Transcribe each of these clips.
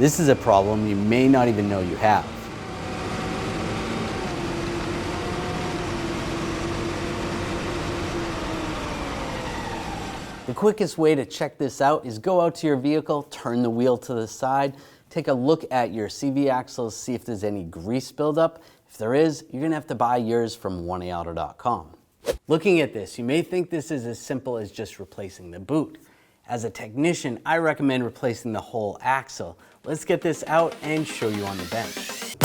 This is a problem you may not even know you have. The quickest way to check this out is go out to your vehicle, turn the wheel to the side, take a look at your CV axles, see if there's any grease buildup. If there is, you're gonna have to buy yours from oneauto.com. Looking at this, you may think this is as simple as just replacing the boot. As a technician, I recommend replacing the whole axle. Let's get this out and show you on the bench.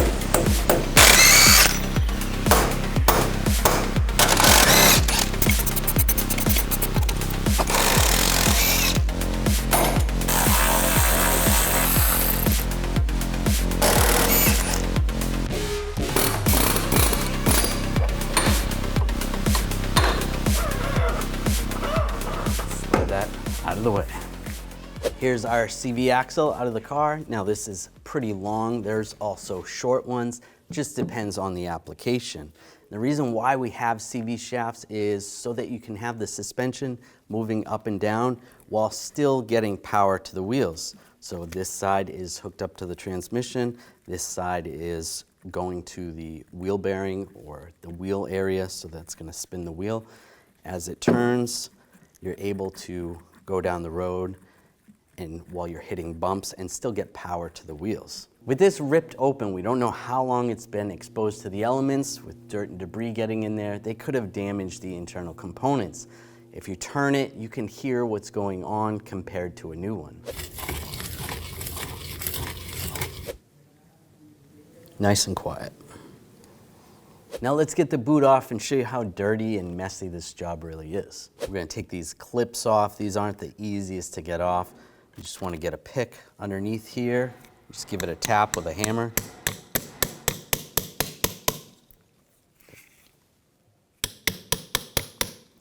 Out of the way. Here's our CV axle out of the car. Now this is pretty long. There's also short ones. Just depends on the application. The reason why we have CV shafts is so that you can have the suspension moving up and down while still getting power to the wheels. So this side is hooked up to the transmission. This side is going to the wheel bearing or the wheel area, so that's going to spin the wheel. As it turns, you're able to go down the road and while you're hitting bumps and still get power to the wheels. With this ripped open, we don't know how long it's been exposed to the elements. With dirt and debris getting in there, they could have damaged the internal components. If you turn it, you can hear what's going on compared to a new one. Nice and quiet. Now let's get the boot off and show you how dirty and messy this job really is. We're going to take these clips off. These aren't the easiest to get off. You just want to get a pick underneath here. Just give it a tap with a hammer.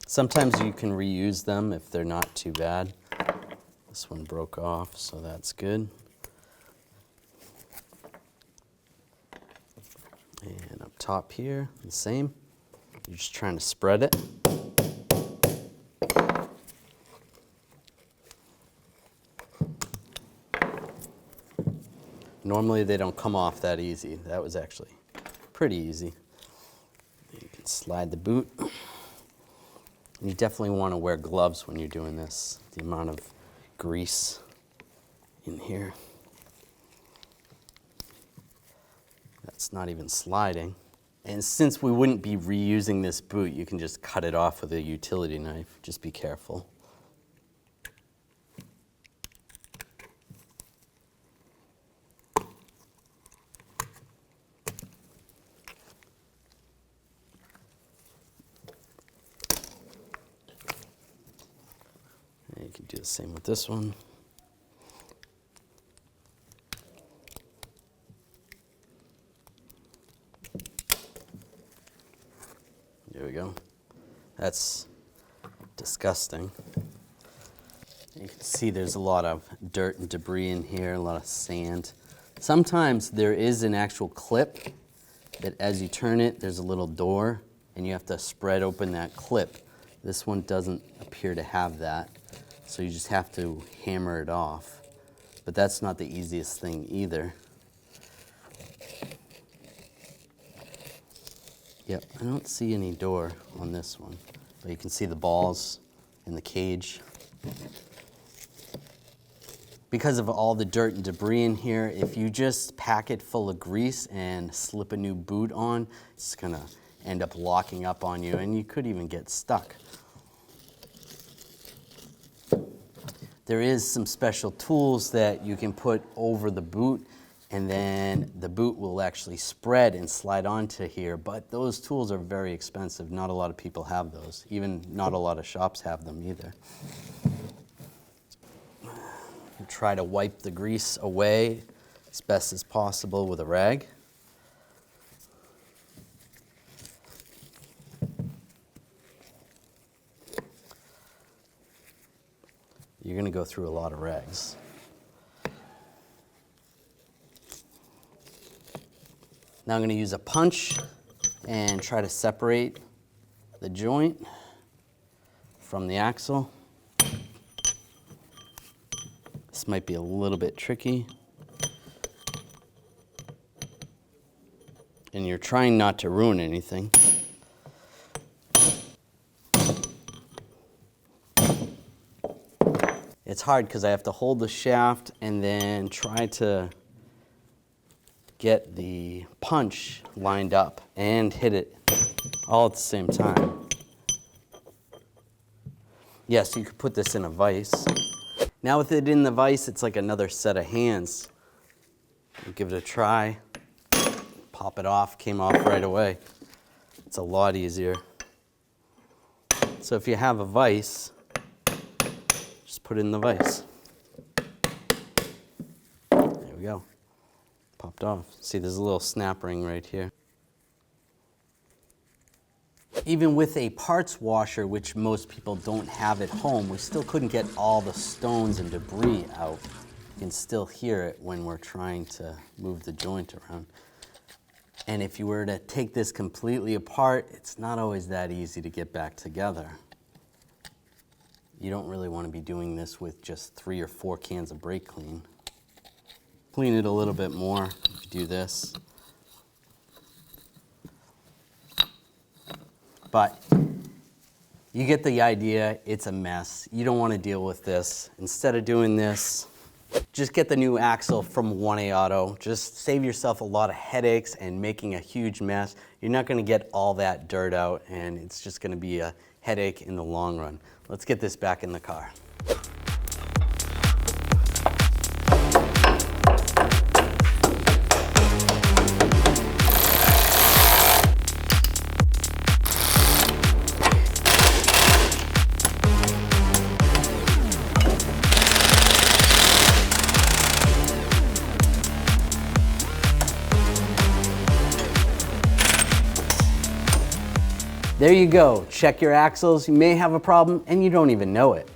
Sometimes you can reuse them if they're not too bad. This one broke off, so that's good. And up top here, the same. You're just trying to spread it. Normally they don't come off that easy. That was actually pretty easy. You can slide the boot. You definitely want to wear gloves when you're doing this. The amount of grease in here. That's not even sliding. And since we wouldn't be reusing this boot, you can just cut it off with a utility knife. Just be careful. And you can do the same with this one. There we go. That's disgusting. You can see there's a lot of dirt and debris in here, a lot of sand. Sometimes there is an actual clip that as you turn it, there's a little door and you have to spread open that clip. This one doesn't appear to have that, so you just have to hammer it off. But that's not the easiest thing either. Yep, I don't see any door on this one, but you can see the balls in the cage. Because of all the dirt and debris in here, if you just pack it full of grease and slip a new boot on, it's gonna end up locking up on you and you could even get stuck. There is some special tools that you can put over the boot and then the boot will actually spread and slide onto here, but those tools are very expensive. Not a lot of people have those. Even not a lot of shops have them either. Try to wipe the grease away as best as possible with a rag. You're going to go through a lot of rags. Now I'm going to use a punch and try to separate the joint from the axle. This might be a little bit tricky. and you're trying not to ruin anything, it's hard because I have to hold the shaft and then try to get the punch lined up and hit it all at the same time. Yes, you could put this in a vise. Now with it in the vise, it's like another set of hands. Give it a try. Pop it off, came off right away. It's a lot easier. So if you have a vise, just put it in the vise. There we go. Popped off. See, there's a little snap ring right here. Even with a parts washer, which most people don't have at home, we still couldn't get all the stones and debris out. You can still hear it when we're trying to move the joint around. And if you were to take this completely apart, it's not always that easy to get back together. You don't really want to be doing this with just 3 or 4 cans of brake clean. Clean it a little bit more if you do this. But you get the idea, it's a mess. You don't want to deal with this. Instead of doing this, just get the new axle from 1A Auto. Just save yourself a lot of headaches and making a huge mess. You're not going to get all that dirt out, and it's just going to be a headache in the long run. Let's get this back in the car. There you go. Check your axles. You may have a problem and you don't even know it.